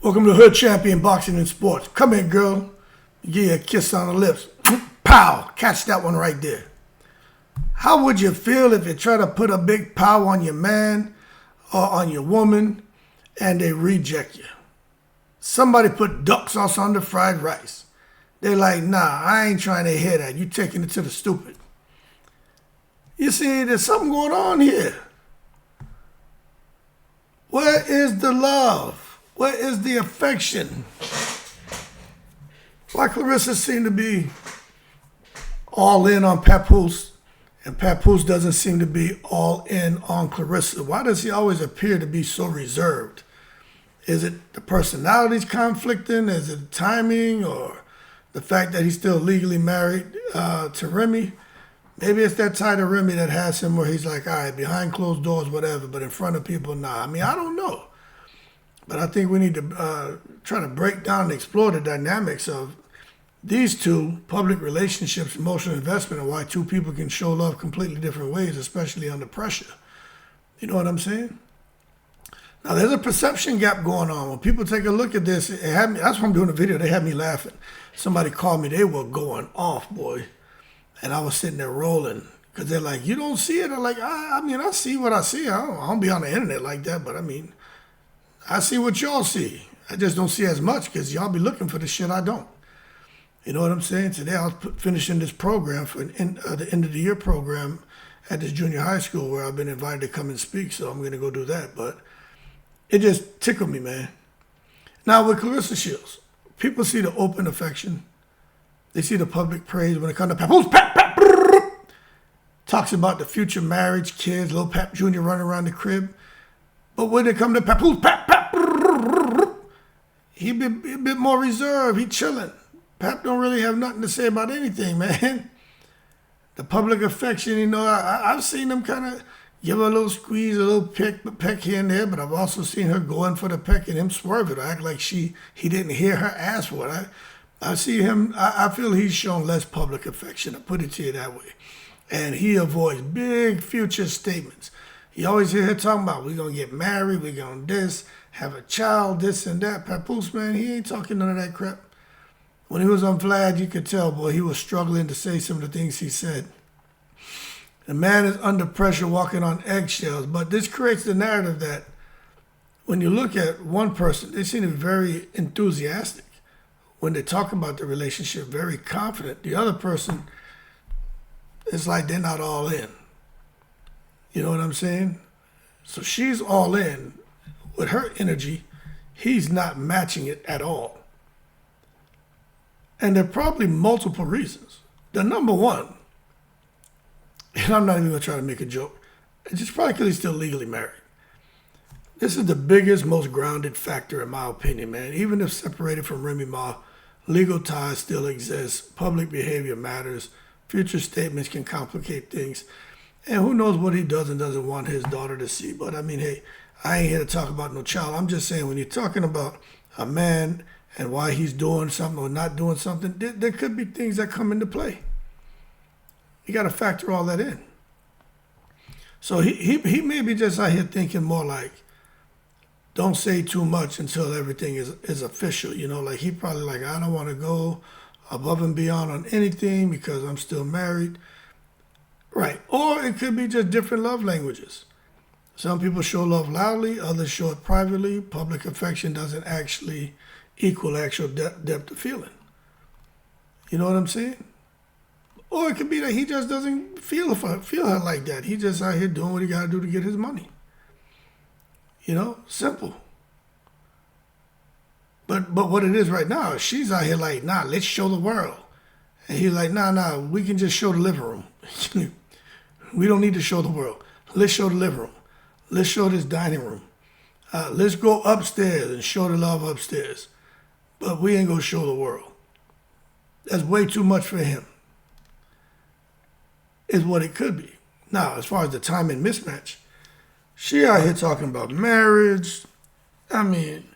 Welcome to Hood Champion Boxing and Sports. Come here, girl. Give you a kiss on the lips. Pow! Catch that one right there. How would you feel if you try to put a big pow on your man or on your woman and they reject you? Somebody put duck sauce on the fried rice. They're like, nah, I ain't trying to hear that. You taking it to the stupid. You see, there's something going on here. Where is the love? Where is the affection? Why Claressa seemed to be all in on Papoose, and Papoose doesn't seem to be all in on Claressa. Why does he always appear to be so reserved? Is it the personalities conflicting? Is it timing, or the fact that he's still legally married to Remy? Maybe it's that side of Remy that has him where he's like, all right, behind closed doors, whatever, but in front of people, nah. I mean, I don't know. But I think we need to try to break down and explore the dynamics of these two, public relationships, emotional investment, and why two people can show love completely different ways, especially under pressure. You know what I'm saying? Now, there's a perception gap going on. When people take a look at this, it had me, that's why I'm doing the video. They had me laughing. Somebody called me. They were going off, boy. And I was sitting there rolling because they're like, you don't see it? I'm like, I mean, I see what I see. I don't be on the internet like that, but I mean, I see what y'all see. I just don't see as much because y'all be looking for the shit I don't. You know what I'm saying? Today I was finishing this program for the end of the year program at this junior high school where I've been invited to come and speak, so I'm going to go do that. But it just tickled me, man. Now with Claressa Shields, people see the open affection. They see the public praise when it comes to Papoose. Talks about the future marriage, kids, little Pap Jr. running around the crib. But when it comes to Papoose, he be a bit more reserved. He chilling. Pap don't really have nothing to say about anything, man. The public affection, you know, I've seen him kind of give her a little squeeze, a little peck here and there, but I've also seen her going for the peck and him swerve it, or act like he didn't hear her ask for it. I see him, I feel he's shown less public affection, I'll put it to you that way. And he avoids big future statements. You always hear her talking about, we're going to get married, we're going to this, have a child, this and that. Papoose, man, he ain't talking none of that crap. When he was on Vlad, you could tell, boy, he was struggling to say some of the things he said. The man is under pressure, walking on eggshells. But this creates the narrative that when you look at one person, they seem to be very enthusiastic. When they talk about the relationship, very confident. The other person, it's like they're not all in. You know what I'm saying? So she's all in. With her energy, he's not matching it at all. And there are probably multiple reasons. The number one, and I'm not even going to try to make a joke, it's just probably because he's still legally married. This is the biggest, most grounded factor in my opinion, man. Even if separated from Remy Ma, legal ties still exist. Public behavior matters. Future statements can complicate things. And who knows what he does and doesn't want his daughter to see. But I mean, hey, I ain't here to talk about no child. I'm just saying when you're talking about a man and why he's doing something or not doing something, there could be things that come into play. You got to factor all that in. So he may be just out here thinking more like, don't say too much until everything is official. You know, like he probably like, I don't want to go above and beyond on anything because I'm still married. Right. Or it could be just different love languages. Some people show love loudly, others show it privately. Public affection doesn't actually equal actual depth of feeling. You know what I'm saying? Or it could be that he just doesn't feel her like that. He just out here doing what he got to do to get his money. You know, simple. But what it is right now, she's out here like, nah, let's show the world. And he's like, nah, we can just show the living room. We don't need to show the world. Let's show the living room. Let's show this dining room. Let's go upstairs and show the love upstairs. But we ain't going to show the world. That's way too much for him. Is what it could be. Now, as far as the timing mismatch, she out here talking about marriage. I mean,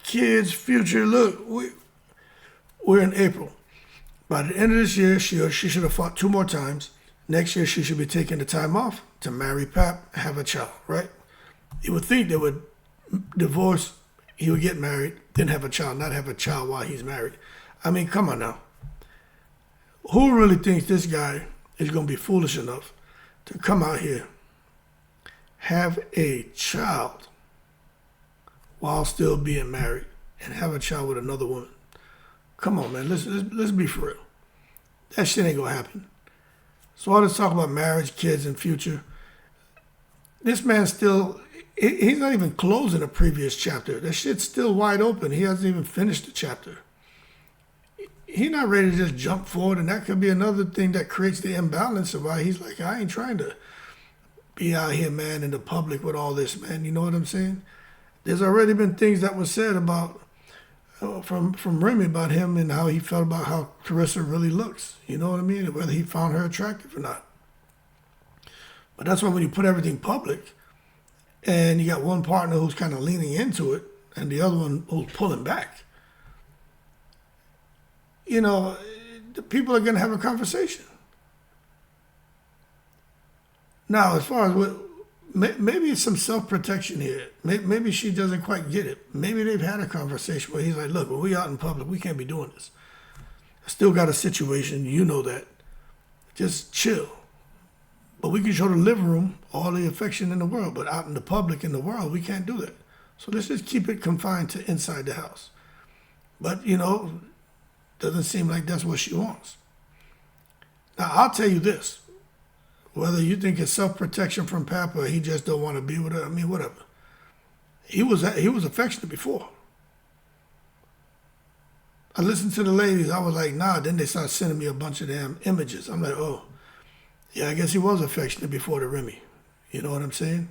kids, future. Look, we're in April. By the end of this year, she should have fought 2 more times. Next year, she should be taking the time off to marry Pap, have a child, right? You would think they would divorce he would get married, then have a child, not have a child while he's married. I mean, come on now. Who really thinks this guy is going to be foolish enough to come out here, have a child while still being married, and have a child with another woman? Come on, man. Let's be for real. That shit ain't going to happen. So all this talk about marriage, kids, and future, this man's still, he's not even closing a previous chapter. That shit's still wide open. He hasn't even finished the chapter. He's not ready to just jump forward, and that could be another thing that creates the imbalance of why he's like, I ain't trying to be out here, man, in the public with all this, man. You know what I'm saying? There's already been things that was said about, from Remy about him and how he felt about how Claressa really looks. You know what I mean? And whether he found her attractive or not. But that's why when you put everything public, and you got one partner who's kind of leaning into it, and the other one who's pulling back, you know, the people are going to have a conversation. Now, as far as what, maybe it's some self-protection here. Maybe she doesn't quite get it. Maybe they've had a conversation where he's like, look, when we out in public, we can't be doing this. I still got a situation, you know that. Just chill. But we can show the living room all the affection in the world, but out in the public, in the world, we can't do that. So let's just keep it confined to inside the house. But, you know, doesn't seem like that's what she wants. Now, I'll tell you this. Whether you think it's self-protection from Papa or he just don't want to be with her, I mean, whatever. He was affectionate before. I listened to the ladies. I was like, nah. Then they started sending me a bunch of damn images. I'm like, oh, yeah, I guess he was affectionate before the Remy. You know what I'm saying?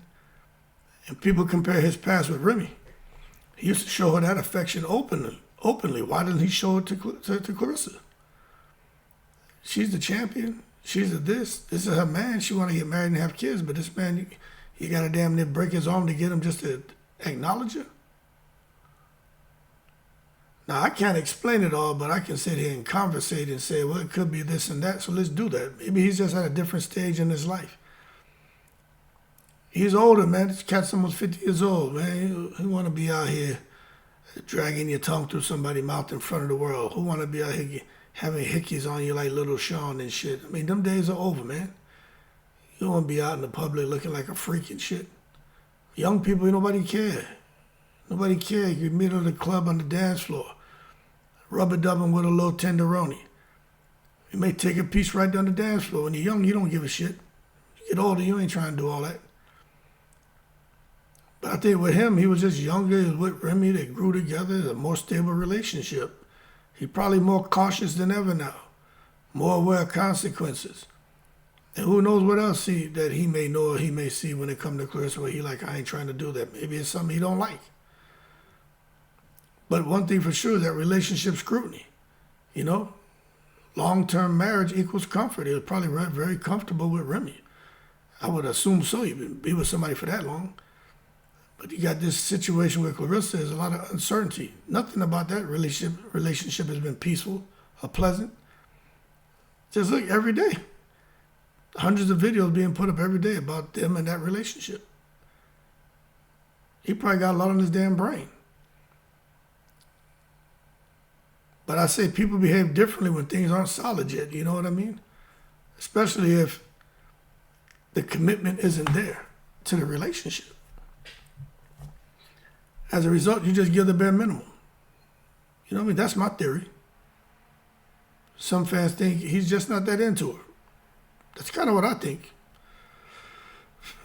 And people compare his past with Remy. He used to show her that affection openly. Why didn't he show it to Claressa? She's the champion. She's a this. This is her man. She want to get married and have kids. But this man, you got to damn near break his arm to get him just to acknowledge her. Now, I can't explain it all, but I can sit here and conversate and say, well, it could be this and that, so let's do that. Maybe he's just at a different stage in his life. He's older, man. This cat's almost 50 years old, man. Who want to be out here dragging your tongue through somebody's mouth in front of the world? Who want to be out here having hickeys on you like little Sean and shit? I mean, them days are over, man. You don't want to be out in the public looking like a freak and shit. Young people, nobody care. Nobody care. You meet at the club on the dance floor, rubber-dubbing with a little tenderoni. You may take a piece right down the dance floor. When you're young, you don't give a shit. You get older, you ain't trying to do all that. But I think with him, he was just younger. He was with Remy. They grew together. A more stable relationship. He's probably more cautious than ever now. More aware of consequences. And who knows what else that he may know or he may see when it comes to Claressa where he like, I ain't trying to do that. Maybe it's something he don't like. But one thing for sure is that relationship scrutiny. You know, long-term marriage equals comfort. He was probably very comfortable with Remy. I would assume so. You've been with somebody for that long. But you got this situation with Claressa. There's a lot of uncertainty. Nothing about that relationship has been peaceful or pleasant. Just look, every day. Hundreds of videos being put up every day about them and that relationship. He probably got a lot on his damn brain. But I say people behave differently when things aren't solid yet. You know what I mean? Especially if the commitment isn't there to the relationship. As a result, you just give the bare minimum. You know what I mean? That's my theory. Some fans think he's just not that into her. That's kind of what I think.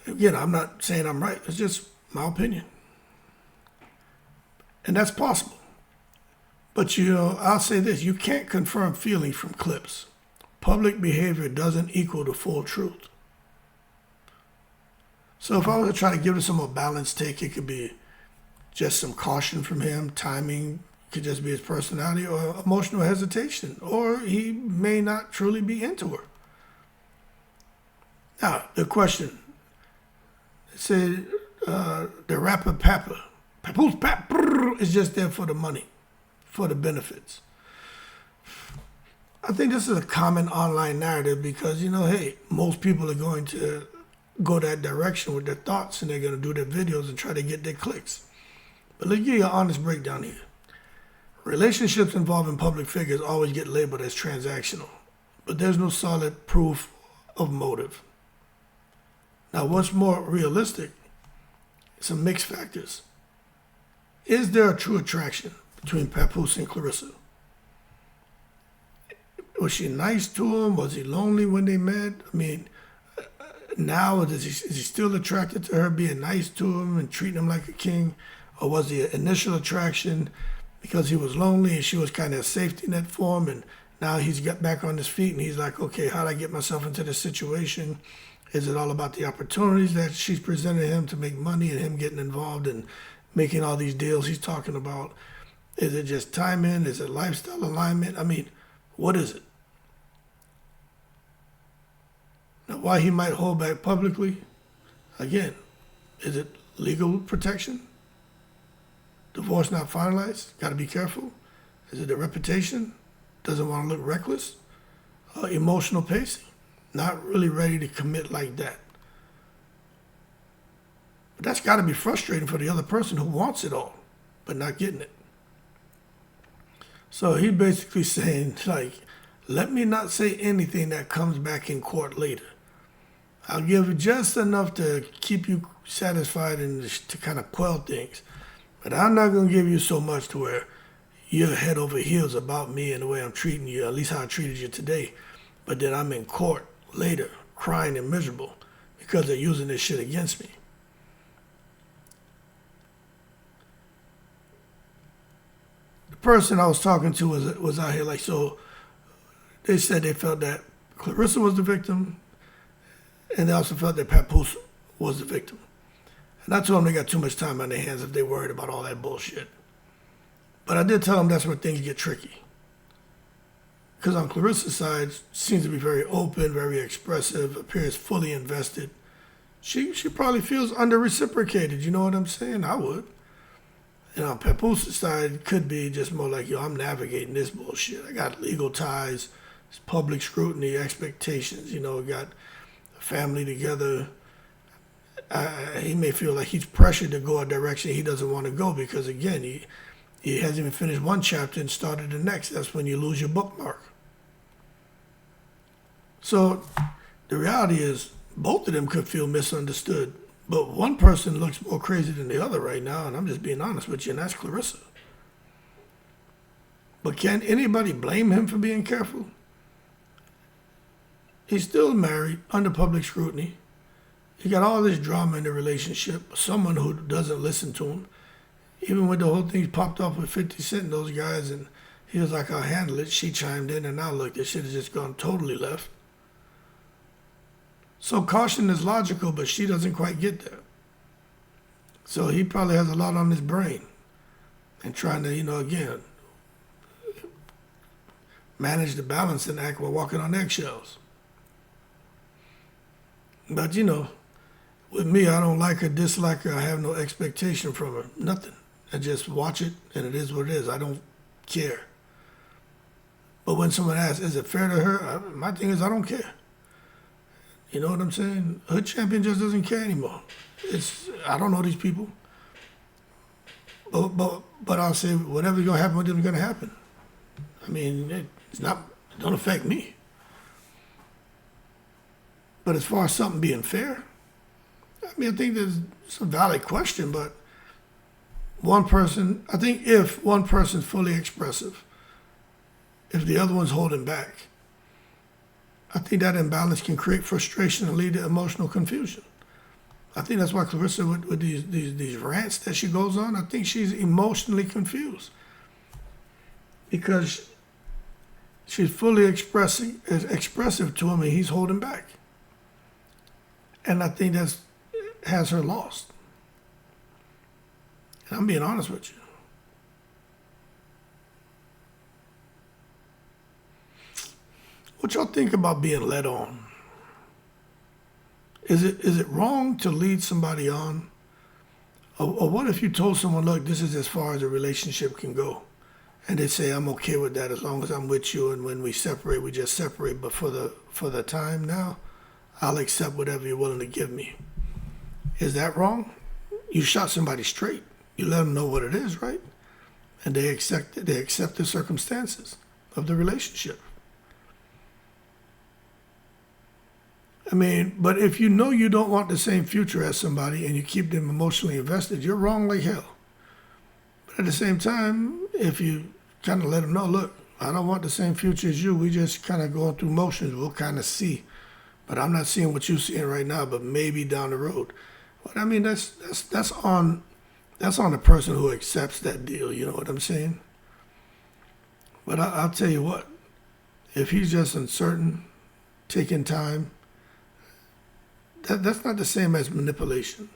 Again, I'm not saying I'm right. It's just my opinion. And that's possible. But, you know, I'll say this. You can't confirm feelings from clips. Public behavior doesn't equal the full truth. So if I were to try to give it some more balanced take, it could be just some caution from him, timing, could just be his personality, or emotional hesitation, or he may not truly be into her. Now, the question, it said the rapper Papoose is just there for the money, for the benefits. I think this is a common online narrative because, you know, hey, most people are going to go that direction with their thoughts and they're going to do their videos and try to get their clicks. But let's give you an honest breakdown here. Relationships involving public figures always get labeled as transactional, but there's no solid proof of motive. Now, what's more realistic? Some mixed factors. Is there a true attraction between Papoose and Claressa? Was she nice to him? Was he lonely when they met? I mean, now is he still attracted to her being nice to him and treating him like a king? Or was the initial attraction because he was lonely and she was kind of a safety net for him, and now he's got back on his feet and he's like, okay, how did I get myself into this situation? Is it all about the opportunities that she's presented him to make money and him getting involved and making all these deals he's talking about? Is it just timing? Is it lifestyle alignment? I mean, what is it? Now, why he might hold back publicly? Again, is it legal protection? Divorce not finalized? Got to be careful. Is it a reputation? Doesn't want to look reckless? Emotional pacing? Not really ready to commit like that. But that's got to be frustrating for the other person who wants it all, but not getting it. So he's basically saying, like, let me not say anything that comes back in court later. I'll give just enough to keep you satisfied and to kind of quell things. But I'm not going to give you so much to where you're head over heels about me and the way I'm treating you, at least how I treated you today. But then I'm in court later crying and miserable because they're using this shit against me. The person I was talking to was out here like, so they said they felt that Claressa was the victim, and they also felt that Papoose was the victim. And I told them they got too much time on their hands if they worried about all that bullshit. But I did tell them that's where things get tricky. Because on Claressa's side, seems to be very open, very expressive, appears fully invested. She probably feels under-reciprocated, you know what I'm saying? I would. And on Papoose's side, could be just more like, yo, I'm navigating this bullshit. I got legal ties, public scrutiny, expectations, got a family together. He may feel like he's pressured to go a direction he doesn't want to go because, again, he hasn't even finished one chapter and started the next. That's when you lose your bookmark. So the reality is both of them could feel misunderstood, but one person looks more crazy than the other right now, and I'm just being honest with you, and that's Claressa. But can anybody blame him for being careful? He's still married, under public scrutiny. He got all this drama in the relationship, someone who doesn't listen to him. Even when the whole thing popped off with 50 Cent and those guys, and he was like, I'll handle it. She chimed in, and now look, this shit has just gone totally left. So caution is logical, but she doesn't quite get there. So he probably has a lot on his brain and trying to, again, manage the balancing act while walking on eggshells. But, with me, I don't like her, dislike her. I have no expectation from her. Nothing. I just watch it, and it is what it is. I don't care. But when someone asks, is it fair to her? My thing is, I don't care. You know what I'm saying? Hood champion just doesn't care anymore. I don't know these people. But I'll say, whatever's going to happen with them is going to happen. I mean, it don't affect me. But as far as something being fair, I think there's a valid question, but I think if one person's fully expressive, if the other one's holding back, I think that imbalance can create frustration and lead to emotional confusion. I think that's why Claressa, with these rants that she goes on, I think she's emotionally confused. Because she's fully expressive to him and he's holding back. And I think that has her lost. And I'm being honest with you. What y'all think about being led on? Is it wrong to lead somebody on? Or what if you told someone, look, this is as far as a relationship can go? And they say, I'm okay with that as long as I'm with you, and when we separate, we just separate. But for the time now, I'll accept whatever you're willing to give me. Is that wrong? You shot somebody straight. You let them know what it is, right? And they accept it. They accept the circumstances of the relationship. I mean, but if you know you don't want the same future as somebody and you keep them emotionally invested, you're wrong like hell. But at the same time, if you kind of let them know, look, I don't want the same future as you. We just kind of going through motions. We'll kind of see. But I'm not seeing what you're seeing right now, but maybe down the road. But I mean, that's on the person who accepts that deal. You know what I'm saying? But I'll tell you what, if he's just uncertain, taking time, that's not the same as manipulation.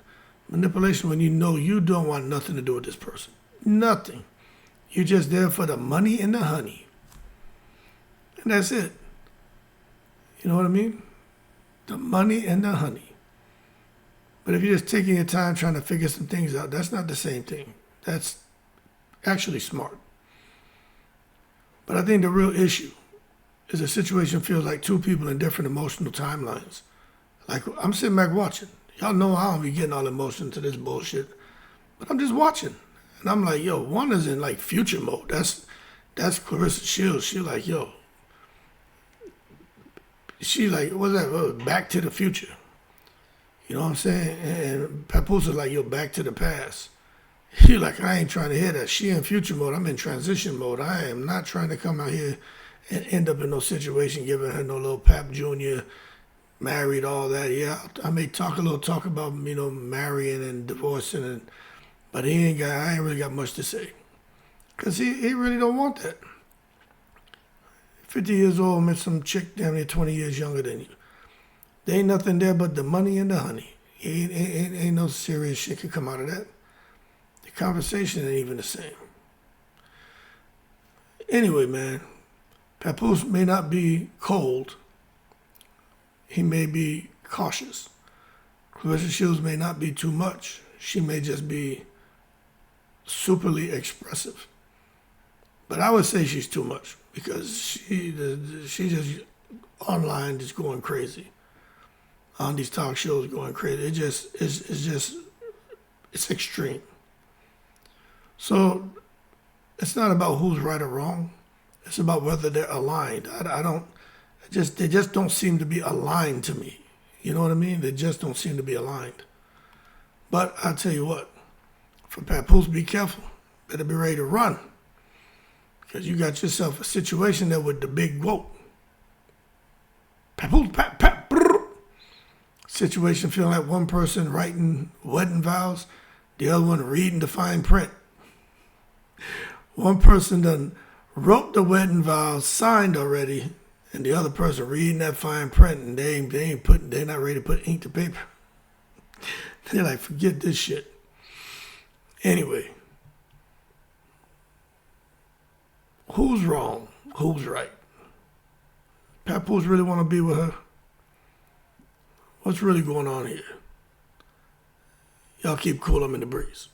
Manipulation when you know you don't want nothing to do with this person. Nothing. You're just there for the money and the honey. And that's it. You know what I mean? The money and the honey. But if you're just taking your time trying to figure some things out, that's not the same thing. That's actually smart. But I think the real issue is the situation feels like two people in different emotional timelines. Like, I'm sitting back watching. Y'all know how I'm be getting all emotion to this bullshit. But I'm just watching. And I'm like, yo, one is in like future mode. That's Claressa Shields. She like, yo. She like, what's that? Back to the future. You know what I'm saying? And Papoose is like, yo, back to the past. He like, I ain't trying to hear that. She in future mode. I'm in transition mode. I am not trying to come out here and end up in no situation giving her no little Pap Jr., married, all that. Yeah, I may talk about, marrying and divorcing, but I ain't really got much to say. Because he really don't want that. 50 years old, met some chick damn near 20 years younger than you. There ain't nothing there but the money and the honey. Ain't no serious shit can come out of that. The conversation ain't even the same. Anyway, man, Papoose may not be cold. He may be cautious. Claressa Shields may not be too much. She may just be superly expressive. But I would say she's too much because she just online just going crazy. On these talk shows going crazy. It's extreme. So it's not about who's right or wrong. It's about whether they're aligned. They just don't seem to be aligned to me. You know what I mean? They just don't seem to be aligned. But I'll tell you what, for Papoose, be careful. Better be ready to run. Because you got yourself a situation there with the big whoa. Papoose, situation feeling like one person writing wedding vows, the other one reading the fine print. One person done wrote the wedding vows, signed already, and the other person reading that fine print, and they're not ready to put ink to paper. They're like, forget this shit. Anyway, who's wrong? Who's right? Papoose really want to be with her? What's really going on here? Y'all keep cool, I'm in the breeze.